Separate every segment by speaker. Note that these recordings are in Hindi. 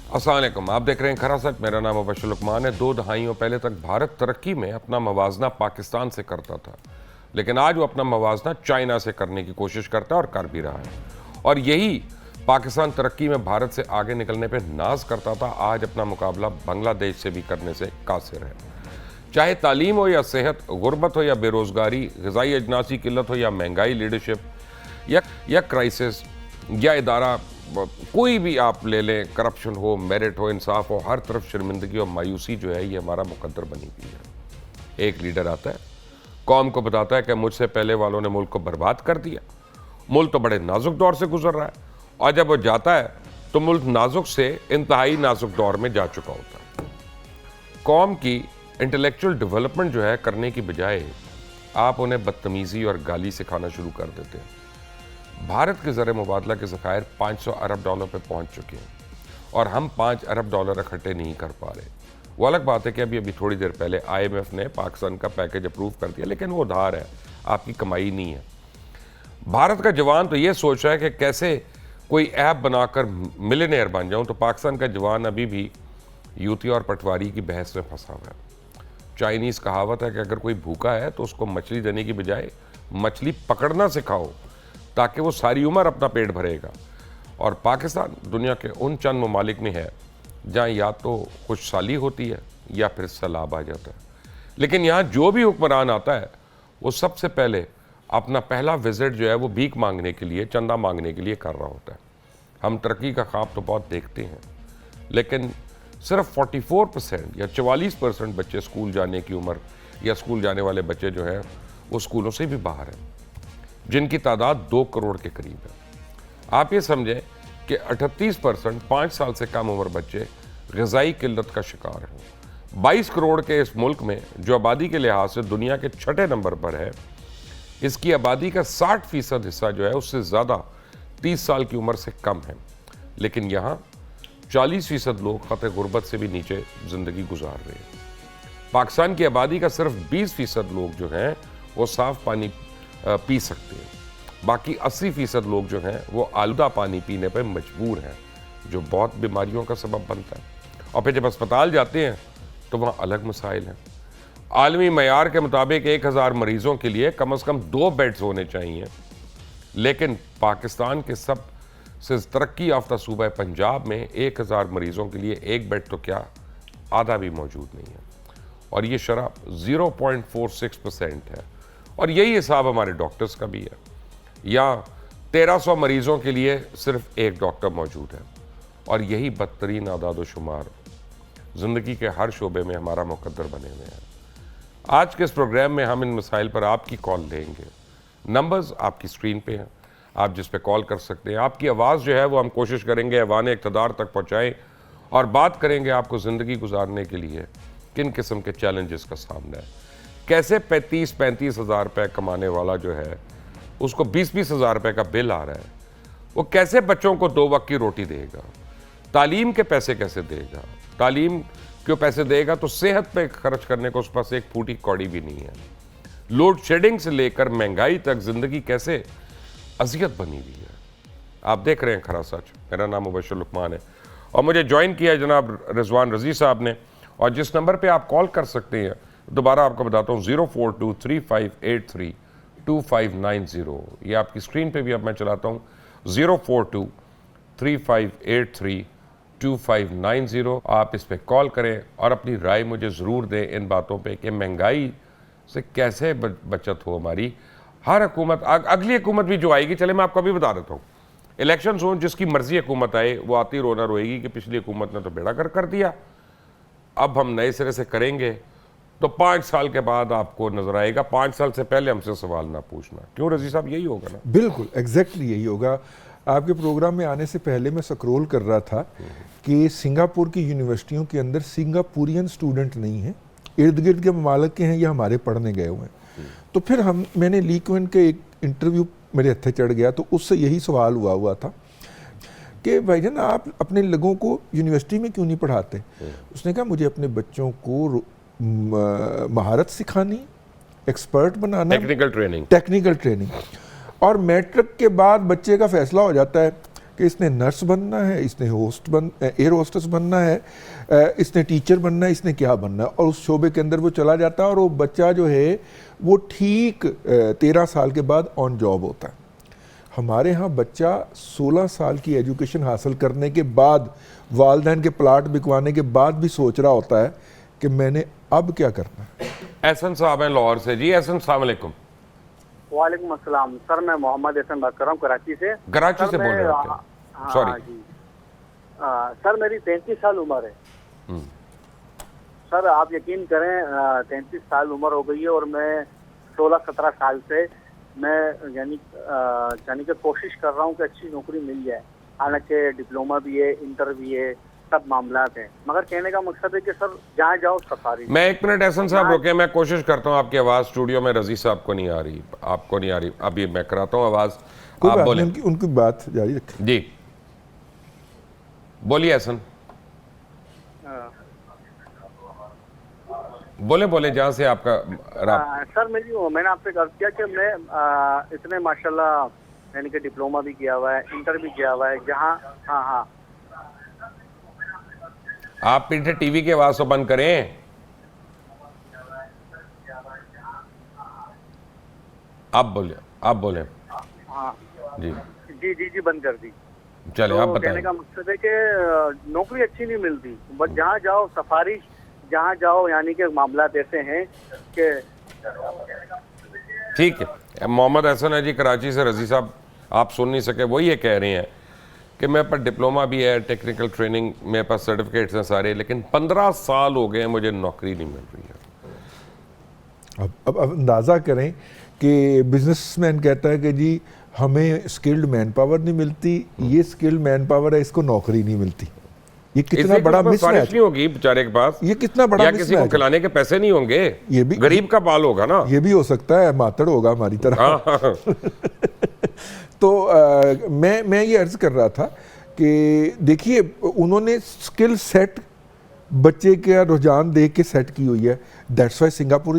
Speaker 1: अस्सलाम वालेकुम, आप देख रहे हैं खरा सच। मेरा नाम मुबश्शिर लुकमान है। 2 दहाइयों पहले तक भारत तरक्की में अपना मवाजना पाकिस्तान से करता था, लेकिन आज वो अपना मवाजना चाइना से करने की कोशिश करता है और कर भी रहा है। और यही पाकिस्तान तरक्की में भारत से आगे निकलने पे नाज करता था, आज अपना मुकाबला बांग्लादेश से भी करने से कासिर है। चाहे तालीम हो या सेहत, गुर्बत हो या बेरोजगारी, ग़िज़ाई अजनासी किल्लत हो या महंगाई, लीडरशिप या क्राइसिस या इदारा, कोई भी आप ले लें, करप्शन हो, मेरिट हो, इंसाफ हो, हर तरफ शर्मिंदगी और मायूसी जो है ये हमारा मुकद्दर बनी हुई है। एक लीडर आता है, कौम को बताता है कि मुझसे पहले वालों ने मुल्क को बर्बाद कर दिया, मुल्क तो बड़े नाजुक दौर से गुजर रहा है, और जब वो जाता है तो मुल्क नाजुक से इंतहाई नाजुक दौर में जा चुका होता है। कौम की इंटेलेक्चुअल डेवलपमेंट जो है करने की बजाय आप उन्हें बदतमीज़ी और गाली सिखाना शुरू कर देते हैं। भारत के ज़र मुबादला के ज़खायर 500 अरब डॉलर पे पहुंच चुके हैं और हम 5 अरब डॉलर इकट्ठे नहीं कर पा रहे। वो अलग बात है कि अभी थोड़ी देर पहले IMF ने पाकिस्तान का पैकेज अप्रूव कर दिया, लेकिन वो उधार है, आपकी कमाई नहीं है। भारत का जवान तो ये सोच रहा है कि कैसे कोई ऐप बनाकर मिलियनेयर बन जाऊं, तो पाकिस्तान का जवान अभी भी यूती और पटवारी की बहस में फंसा हुआ है। चाइनीज़ कहावत है कि अगर कोई भूखा है तो उसको मछली देने की बजाय मछली पकड़ना सिखाओ, ताकि वो सारी उम्र अपना पेट भरेगा। और पाकिस्तान दुनिया के उन चंद ममालिक में है जहाँ या तो खुशहाली होती है या फिर सैलाब आ जाता है, लेकिन यहाँ जो भी हुक्मरान आता है वो सबसे पहले अपना पहला विजिट जो है वो भीख मांगने के लिए, चंदा मांगने के लिए कर रहा होता है। हम तरक्की का ख्वाब तो बहुत देखते हैं, लेकिन सिर्फ 44% या 44% बच्चे स्कूल जाने की उम्र या स्कूल जाने वाले बच्चे जो हैं वो स्कूलों से भी बाहर हैं, जिनकी तादाद 2 करोड़ के करीब है। आप ये समझें कि 38% 5 साल से कम उम्र बच्चे ग़िज़ाई किल्लत का शिकार हैं। 22 करोड़ के इस मुल्क में, जो आबादी के लिहाज से दुनिया के 6ठे नंबर पर है, इसकी आबादी का 60% हिस्सा जो है उससे ज़्यादा 30 साल की उम्र से कम है, लेकिन यहाँ 40% लोग खतरे गुर्बत से भी नीचे ज़िंदगी गुजार रहे हैं। पाकिस्तान की आबादी का सिर्फ 20% लोग जो हैं वो साफ़ पानी पी सकते हैं, बाकी 80% लोग जो हैं वो आलूदा पानी पीने पर मजबूर हैं, जो बहुत बीमारियों का सबब बनता है। और फिर जब अस्पताल जाते हैं तो वहाँ अलग मसाइल हैं। आलमी मयार के मुताबिक 1000 मरीज़ों के लिए कम से कम 2 बेड्स होने चाहिए, लेकिन पाकिस्तान के सबसे तरक्की याफ्ता सूबा पंजाब में 1000 मरीज़ों के लिए 1 बेड तो क्या, आधा भी मौजूद नहीं है, और ये शरह 0.46% है। और यही हिसाब हमारे डॉक्टर्स का भी है। या 1300 मरीज़ों के लिए सिर्फ 1 डॉक्टर मौजूद है, और यही बदतरीन आदाद व शुमार ज़िंदगी के हर शोबे में हमारा मुकद्दर बने हुए हैं। आज के इस प्रोग्राम में हम इन मसाइल पर आपकी कॉल लेंगे। नंबर्स आपकी स्क्रीन पे हैं, आप जिस पे कॉल कर सकते हैं। आपकी आवाज़ जो है वो हम कोशिश करेंगे ऐवान इक़्तिदार तक पहुँचाएँ, और बात करेंगे आपको ज़िंदगी गुजारने के लिए किन किस्म के चैलेंजेस का सामना है। कैसे 35-35 हज़ार रुपये कमाने वाला जो है उसको 20-20 हज़ार रुपये का बिल आ रहा है, वो कैसे बच्चों को 2 वक्त की रोटी देगा, तालीम के पैसे कैसे देगा, तालीम क्यों पैसे देगा तो सेहत पे खर्च करने को उस पास एक फूटी कौड़ी भी नहीं है। लोड शेडिंग से लेकर महंगाई तक ज़िंदगी कैसे अजियत बनी हुई है। आप देख रहे हैं खरा सच। मेरा नाम मुबश्शिर लुकमान है और मुझे ज्वाइन किया है जनाब रिजवान रज़ी साहब ने, और जिस नंबर पे आप कॉल कर सकते हैं दोबारा आपको बताता हूँ 04235832590। ये आपकी स्क्रीन पे भी अब मैं चलाता हूँ 04235832590। आप इस पे कॉल करें और अपनी राय मुझे ज़रूर दें इन बातों पे कि महंगाई से कैसे बचत हो हमारी। हर हुकूमत, अगली हुकूमत भी जो आएगी, चले मैं आपको अभी बता देता हूँ, इलेक्शन हो, जिसकी मर्जी हुकूमत आए वो आती रोना रोएगी कि पिछली हुकूमत ने तो बेड़ा गर्क कर दिया, अब हम नए सिरे से करेंगे। तो 5 साल के बाद आपको नजर आएगा 5 साल से पहले हमसे सवाल ना पूछना। क्यों रज़ी साहब, यही होगा ना?
Speaker 2: बिल्कुल एग्जैक्टली यही होगा। आपके प्रोग्राम में आने से पहले मैं स्क्रॉल कर रहा था कि सिंगापुर की यूनिवर्सिटियों के अंदर सिंगापुरियन स्टूडेंट नहीं है, इर्द गिर्द के ममालिक के हैं, ये हमारे पढ़ने गए हुए हैं। तो फिर मैंने ली क्विन के एक इंटरव्यू मेरे हत्थे चढ़ गया, तो उससे यही सवाल हुआ था कि भाईजान आप अपने लोगों को यूनिवर्सिटी में क्यों नहीं पढ़ाते। उसने कहा मुझे अपने बच्चों को महारत सिखानी, एक्सपर्ट बनाना,
Speaker 1: टेक्निकल ट्रेनिंग,
Speaker 2: और मैट्रिक के बाद बच्चे का फैसला हो जाता है कि इसने नर्स बनना है, इसने एयर होस्टेस बनना है, इसने टीचर बनना है, इसने क्या बनना है, और उस शोबे के अंदर वो चला जाता है और वो बच्चा जो है वो ठीक 13 साल के बाद ऑन जॉब होता है। हमारे यहाँ बच्चा 16 साल की एजुकेशन हासिल करने के बाद, वालदैन के प्लाट बिकवाने के बाद भी सोच रहा होता है कि मैंने अब क्या करना है।
Speaker 1: एहसन साहब हैं लाहौर से। जी एहसन, अस्सलाम वालेकुम।
Speaker 3: वालेकुम अस्सलाम सर, मैं मोहम्मद एहसन बात कर रहा हूँ कराची से।
Speaker 1: कराची
Speaker 3: सर,
Speaker 1: से बोल रहे हैं
Speaker 3: हाँ,
Speaker 1: आप? सॉरी
Speaker 3: जी। सर मेरी 33 साल उम्र है। सर आप यकीन करें 33 साल उम्र हो गई है और मैं 16-17 साल से मैं यानी कि कोशिश कर रहा हूँ कि अच्छी नौकरी मिल जाए। हालांकि डिप्लोमा भी है, इंटर भी है, सब मामलात हैं, मगर कहने का मकसद है कि सर जहाँ जाओ सफारी।
Speaker 1: मैं 1 मिनट एहसन साहब रुके, मैं कोशिश करता हूँ। आपकी आवाज़ स्टूडियो में रजी साहब को नहीं आ रही, आपको नहीं आ रही, अभी मैं कराता हूँ आवाज़, आप बोले।
Speaker 2: उनकी बात जारी रखें
Speaker 1: जी, बोलिए एहसन, बोले जहाँ से आपका
Speaker 3: सर मैंने आपसे अर्ज किया कि मैं इतने माशाल्लाह यानी कि डिप्लोमा भी किया हुआ है, इंटर भी किया हुआ है, जहाँ हाँ
Speaker 1: आप पीछे टीवी की आवाज़ तो बंद करें। आप बोले
Speaker 3: हाँ
Speaker 1: जी
Speaker 3: जी बंद कर दी।
Speaker 1: चले
Speaker 3: तो
Speaker 1: आप
Speaker 3: कहने
Speaker 1: बताएं।
Speaker 3: का मकसद है कि नौकरी अच्छी नहीं मिलती, बस जहाँ जाओ सफारी, जहाँ जाओ यानी कि मामला ऐसे हैं कि
Speaker 1: ठीक है। मोहम्मद एहसन है जी कराची से। रजी साहब आप सुन नहीं सके, वो ये कह रहे हैं कि मेरे पास डिप्लोमा भी है, टेक्निकल ट्रेनिंग, मेरे पास सर्टिफिकेट्स हैं सारे, लेकिन 15 साल हो गए मुझे नौकरी नहीं मिल रही है।
Speaker 2: अब अंदाज़ा करें कि बिजनेसमैन कहता है कि जी हमें स्किल्ड मैन पावर नहीं मिलती, ये स्किल्ड मैन पावर है, इसको नौकरी नहीं मिलती। ये कितना बड़ा मिसमैच
Speaker 1: नहीं होगी बेचारे के पास,
Speaker 2: ये कितना बड़ा
Speaker 1: या किसी को खिलाने के पैसे नहीं होंगे,
Speaker 2: ये भी
Speaker 1: गरीब का बाल होगा ना,
Speaker 2: ये भी हो सकता है, मातड़ होगा हमारी तरह। तो मैं ये अर्ज कर रहा था कि देखिए उन्होंने स्किल सेट बच्चे का रुझान देख के सेट की हुई है। दैट्स वाई सिंगापुर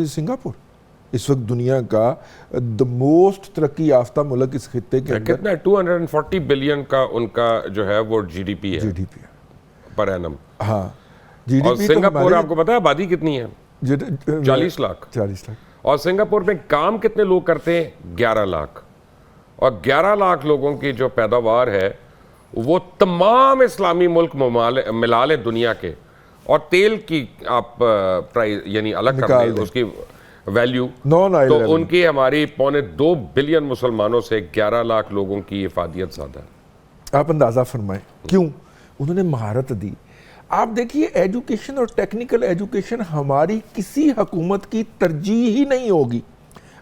Speaker 2: इस वक्त दुनिया का द मोस्ट तरक्की याफ्ता मुल्क इस खित्ते के अंदर।
Speaker 1: कितना 240 बिलियन का उनका जो है वो जीडीपी है पर एनम।
Speaker 2: हाँ,
Speaker 1: और सिंगापुर आपको पता है आबादी कितनी है? 40 लाख। और सिंगापुर में काम कितने लोग करते हैं? 11 लाख। और 11 लाख लोगों की जो पैदावार है वो तमाम इस्लामी मुल्क मिला ले दुनिया के, और तेल की आप प्राइस यानी अलग कर दें उसकी वैल्यू, तो उनकी हमारी 2.25 बिलियन मुसलमानों से 11 लाख लोगों की इफादियत ज़्यादा है।
Speaker 2: आप अंदाज़ा फरमाएं क्यों? उन्होंने महारत दी। आप देखिए एजुकेशन और टेक्निकल एजुकेशन हमारी किसी हुकूमत की तरजीह ही नहीं होगी।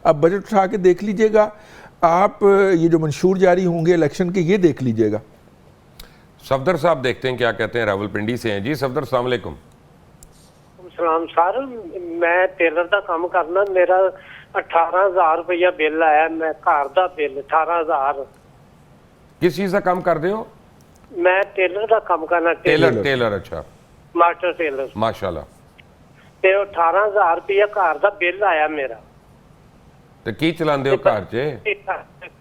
Speaker 2: अब बजट उठा के देख लीजिएगा आप, ये जो मंशूर जारी होंगे इलेक्शन के, ये देख लीजिएगा।
Speaker 1: सफदर साहब देखते हैं क्या कहते हैं, रावलपिंडी से हैं जी। सफदर अस्सलाम वालेकुम।
Speaker 4: सलाम सर, मैं टेलर का काम करना, मेरा 18,000 रुपया बिल आया, मैं घर का बिल 18,000।
Speaker 1: किस चीज का काम कर रहे हो?
Speaker 4: मैं टेलर का काम करना।
Speaker 1: टेलर अच्छा,
Speaker 4: मास्टर टेलर
Speaker 1: माशाल्लाह।
Speaker 4: ते 18,000 रुपया घर का बिल आया मेरा।
Speaker 1: तो की चलाते हो घर च?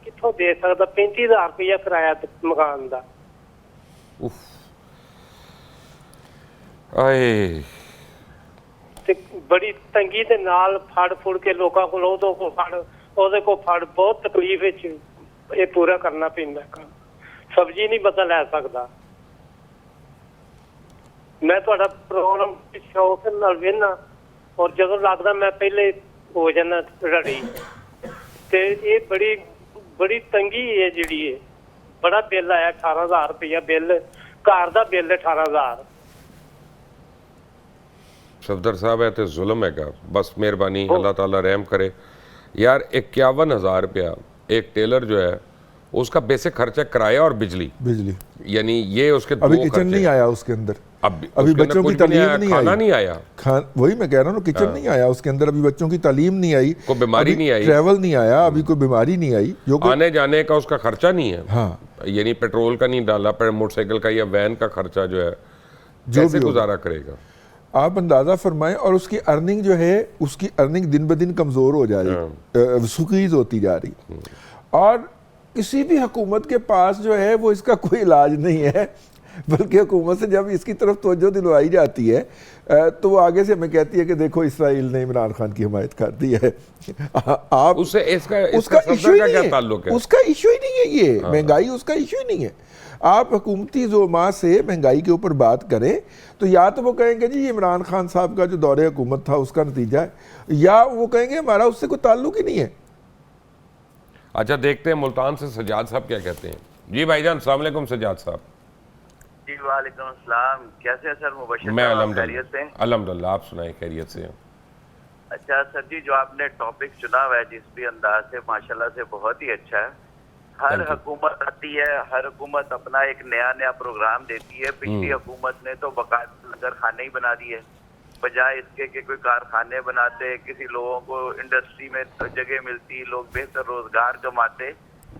Speaker 4: कितों दे सकता? 35,000 रुपया किराया मकान का।
Speaker 1: आए
Speaker 4: ते बड़ी तंगी दे नाल फड़ फुड़ के लोगों को फड़ बहुत तकलीफ विच ये पूरा करना पैंदा काम। सब्जी नहीं बदल लै सकदा। मैं तुहाडा प्रोग्राम शौक नाल वेखना और जदों लगदा मैं पहले हो जाना रड़ी। ते ये बड़ी तंगी है जिहड़ी है। बड़ा बिल आया 18,000 रुपया बिल, घर का बिल 18,000।
Speaker 1: सफदर साहब है तो जुल्म है, बस मेहरबानी अल्लाह ताला रहम करे यार। 51,000 रुपया एक टेलर जो है उसका बेसिक खर्चा किराया और बिजली, यानी ये उसके
Speaker 2: अभी किचन नहीं आया उसके अंदर, अभी बच्चों की तालीम नहीं आया, वही मैं कह रहा हूँ किचन नहीं आया उसके अंदर, अभी बच्चों की तालीम नहीं आई,
Speaker 1: कोई बीमारी नहीं आई,
Speaker 2: ट्रैवल नहीं आया, अभी कोई बीमारी नहीं आई, जो
Speaker 1: आने जाने का उसका खर्चा नहीं है।
Speaker 2: हाँ,
Speaker 1: यानी पेट्रोल का नहीं डाला, पर मोटरसाइकिल का या वैन का खर्चा जो है कैसे गुजारा करेगा?
Speaker 2: आप अंदाजा फरमाएं। और उसकी अर्निंग जो है, उसकी अर्निंग दिन ब दिन कमजोर हो जा रही, स्क्वीज होती जा रही। और किसी भी हुकूमत के पास जो है वो इसका कोई इलाज नहीं है, बल्कि हुकूमत से जब इसकी तरफ तवज्जो दिलवाई जाती है तो वो आगे से हमें कहती है कि देखो इसराइल ने इमरान खान की हिमायत कर दी है। आप
Speaker 1: उससे इसका
Speaker 2: उसका
Speaker 1: सफदर
Speaker 2: इशू ही
Speaker 1: का
Speaker 2: नहीं
Speaker 1: क्या
Speaker 2: है,
Speaker 1: ताल्लुक है?
Speaker 2: उसका इशू ही नहीं है, ये महंगाई उसका इशू ही नहीं है। आप हुकूमती ज़ोमा से महंगाई के ऊपर बात करें तो या तो वो कहेंगे जी ये इमरान खान साहब का जो दौरे हुकूमत था उसका नतीजा है, या वो कहेंगे हमारा उससे कोई ताल्लुक ही नहीं है।
Speaker 1: अच्छा, देखते हैं मुल्तान से सजाद साहब क्या कहते हैं। जी भाईजान, अस्सलाम वालेकुम सजाद साहब।
Speaker 5: जी वालेकुम अस्सलाम, कैसे हैं सर? मुबशर
Speaker 1: मैं
Speaker 5: साहब, खैरियत से?
Speaker 1: अल्हम्दुलिल्लाह, आप सुनाए खैरियत से?
Speaker 5: अच्छा सर जी, जो आपने टॉपिक चुना हुआ है जिस भी अंदाज से, माशाल्लाह से बहुत ही अच्छा है। हर
Speaker 1: Thank you.
Speaker 5: हुकूमत आती है, हर हुकूमत अपना एक नया नया प्रोग्राम देती है। पिछली हुकूमत ने तो बाकायदा लंगर खाने ही बना दिए, बजाय इसके कि कोई कारखाने बनाते, किसी लोगों को इंडस्ट्री में जगह मिलती, लोग बेहतर रोजगार कमाते।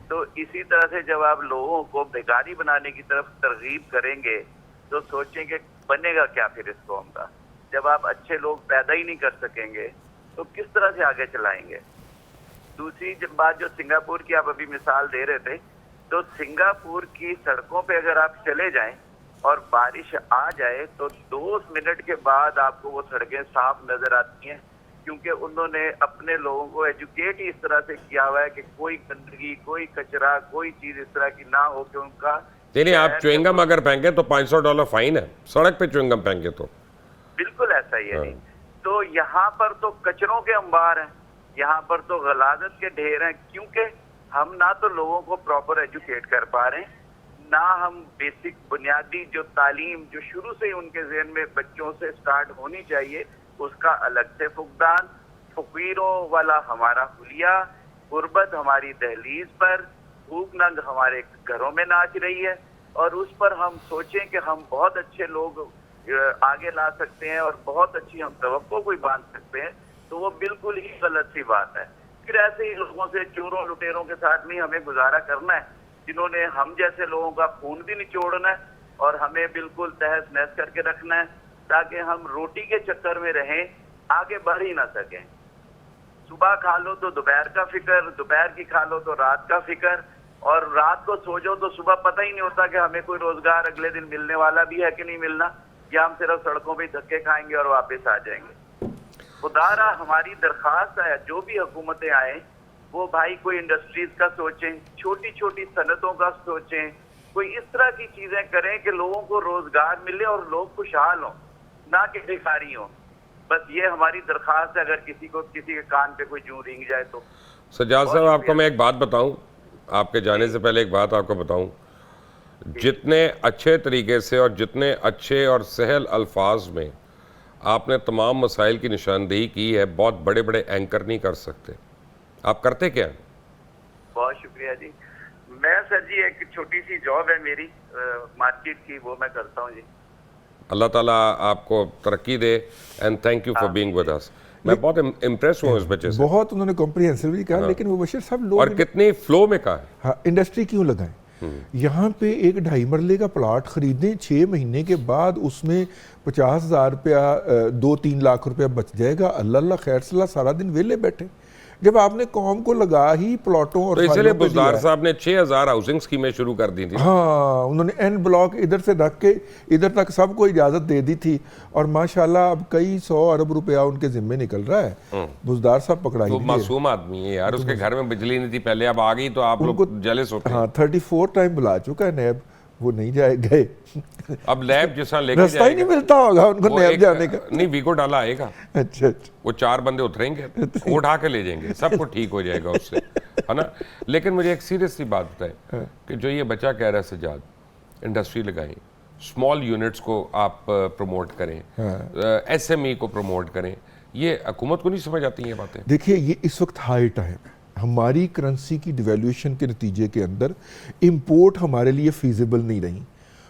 Speaker 5: तो इसी तरह से जब आप लोगों को बेकारी बनाने की तरफ तरगीब करेंगे तो सोचें कि बनेगा क्या फिर इस कौम का। जब आप अच्छे लोग पैदा ही नहीं कर सकेंगे तो किस तरह से आगे चलाएंगे। दूसरी बात, जो सिंगापुर की आप अभी मिसाल दे रहे थे, तो सिंगापुर की सड़कों पे अगर आप चले जाएं और बारिश आ जाए तो 2 मिनट के बाद आपको वो सड़कें साफ नजर आती हैं, क्योंकि उन्होंने अपने लोगों को एजुकेट ही इस तरह से किया हुआ है कि कोई गंदगी, कोई कचरा, कोई चीज इस तरह की ना हो कि उनका।
Speaker 1: नहीं, आप च्युइंगम अगर फेंके तो $500 फाइन है, सड़क पे च्युइंगम फेंके तो।
Speaker 5: बिल्कुल ऐसा ही है। नहीं तो यहाँ पर तो कचरों के अंबार हैं, यहाँ पर तो गलाजत के ढेर हैं, क्योंकि हम ना तो लोगों को प्रॉपर एजुकेट कर पा रहे हैं, ना हम बेसिक बुनियादी जो तालीम जो शुरू से ही उनके ज़हन में बच्चों से स्टार्ट होनी चाहिए उसका अलग से फुकदान। फकीरों वाला हमारा हुलिया, गुर्बत हमारी दहलीज पर, भूख नंग हमारे घरों में नाच रही है, और उस पर हम सोचें कि हम बहुत अच्छे लोग आगे ला सकते हैं और बहुत अच्छी हम तवक्को कोई बांध सकते हैं, तो वो बिल्कुल ही गलत सी बात है। फिर ऐसे ही लोगों से, चोरों लुटेरों के साथ नहीं हमें गुजारा करना है, जिन्होंने हम जैसे लोगों का खून भी निचोड़ना है और हमें बिल्कुल तहस नहस करके रखना है, ताकि हम रोटी के चक्कर में रहें, आगे बढ़ ही ना सकें। सुबह खा लो तो दोपहर का फिक्र, दोपहर की खा लो तो रात का फिक्र, और रात को सो जाओ तो सुबह पता ही नहीं होता कि हमें कोई रोजगार अगले दिन मिलने वाला भी है कि नहीं मिलना, या हम सिर्फ सड़कों पे धक्के खाएंगे और वापस आ जाएंगे। खुदारा हमारी दरखास्त है, जो भी हुकूमतें आए वो भाई कोई इंडस्ट्रीज का सोचें, छोटी छोटी सनतों का सोचें, कोई इस तरह की चीजें करें कि लोगों को रोजगार मिले और लोग खुशहाल हों, ना कि भिखारी हों। बस ये हमारी दरखास्त है, अगर किसी के कान पे कोई जूं रेंग जाए तो।
Speaker 1: सजाद साहब, आपको मैं एक बात बताऊं, आपके जाने से पहले एक बात आपको बताऊं, जितने अच्छे तरीके से और जितने अच्छे और सहल अल्फाज में आपने तमाम मसाइल की निशानदेही की है, बहुत बड़े बड़े एंकर नहीं कर सकते। आप करते क्या?
Speaker 5: बहुत शुक्रिया जी। मैं सर जी एक छोटी सी जॉब है मेरी मार्केट की, वो मैं करता हूँ जी।
Speaker 1: अल्लाह ताला आपको तरक्की दे, and thank you for being with us. मैं बहुत इम्प्रेस हुआ इस बच्चे से,
Speaker 2: बहुत उन्होंने कॉम्प्रिहेंसिवली कहा, लेकिन वो बशीर साहब लोग
Speaker 1: और कितनी फ्लो में कहा है।
Speaker 2: हाँ, इंडस्ट्री क्यों लगाएं? यहाँ पे एक 2.5 मरले का प्लाट खरीदें, 6 महीने के बाद उसमें 50,000 रुपया 2-3 लाख रुपया बच जाएगा। अल्लाह अल्लाह खैर सलाह, सारा दिन वेले बैठे। जब आपने कौम को लगा ही प्लॉटों और
Speaker 1: तो इसलिए बुज़दार साहब ने 6,000 हाउसिंग स्कीमें शुरू कर दी थी।
Speaker 2: हाँ, उन्होंने एन ब्लॉक इधर से रख के इधर तक सबको इजाजत दे दी थी, और माशाल्लाह अब कई 100 अरब रुपया उनके जिम्मे निकल रहा है। बुज़दार साहब पकड़ाई
Speaker 1: वो मासूम आदमी है यार, उसके घर में बिजली नहीं थी पहले, अब आ गई तो आप लोग जेलस होते हैं।
Speaker 2: हाँ, 34 टाइम बुला चुका है नैब, वो नहीं जाए गए।
Speaker 1: अब लैब जैसा लेके
Speaker 2: रास्ता ही नहीं मिलता होगा उनको नैब जाने का।
Speaker 1: नहीं, वीको डाला आएगा,
Speaker 2: अच्छा,
Speaker 1: वो 4 बंदे उतरेंगे, वो उठा के ले जाएंगे, सब कुछ ठीक हो जाएगा उससे, है ना। लेकिन मुझे एक सीरियस सी बात बताएं कि जो ये बच्चा कह रहा है सजाद, इंडस्ट्री लगाएं, स्मॉल यूनिट्स को आप प्रमोट करें, SME को प्रमोट करें, ये हुकूमत को नहीं समझ आती ये बातें?
Speaker 2: देखिए, ये इस वक्त हाई टाइम है। हमारी करेंसी की डिवैल्यूएशन के नतीजे के अंदर इंपोर्ट हमारे लिए फीजिबल नहीं रही।